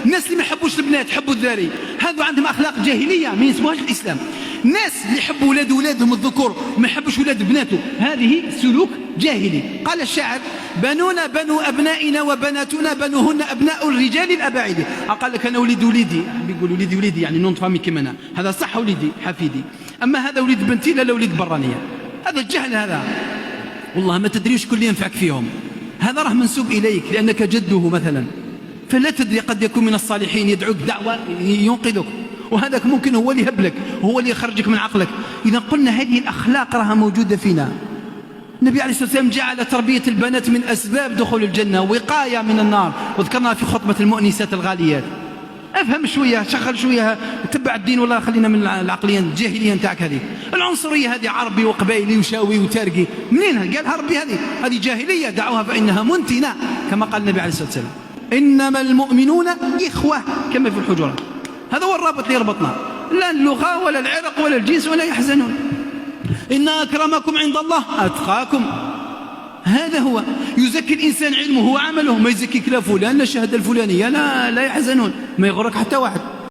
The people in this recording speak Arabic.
الناس اللي ما يحبوش البنات يحبوا الذري، هذو عندهم أخلاق جاهلية ما يسموهاش الإسلام. الناس اللي يحبوا ولادهم الذكور وما يحبوش ولاد بناته، هذه سلوك جاهلي. قال الشاعر: بنونا بنو أبنائنا وبناتنا بنوهن أبناء الرجال الأباعد. قال لك أنا وليدي، بيقول وليدي يعني نون فامي كما أنا، هذا صح وليدي حفيدي، أما هذا وليد بنتي لا وليد برانية. هذا الجهل هذا، والله ما تدريش كل ينفعك فيهم. هذا راه منسوب إليك لأنك جده مثلا، فلا تدري قد يكون من الصالحين يدعوك دعوة ينقذك، وهذاك ممكن هو اللي يهبلك، هو اللي يخرجك من عقلك. إذا قلنا هذه الأخلاق راها موجودة فينا. النبي عليه الصلاة والسلام جعل تربية البنات من أسباب دخول الجنة، وقاية من النار، وذكرنا في خطبة المؤنسات الغاليات. أفهم شوية، شغل شوية، تبع الدين، والله خلينا من العقلية الجاهلية نتاعك هذه. العنصرية هذه عربي وقبائلي وشاوي وتارقي، منين قالها ربي؟ هذه جاهلية، دعوها فإنها منتنة، كما قال النبي عليه الصلاة والسلام: إنما المؤمنون إخوة، كما في الحجرات. هذا هو الرابط اللي يربطنا، لا اللغة ولا العرق ولا الجنس ولا يحزنون. إن أكرمكم عند الله أتقاكم. هذا هو يزكي الإنسان علمه وعمله، ما يزكيك لا فلان لا الشهادة الفلانية لا يحزنون، ما يغرك حتى واحد.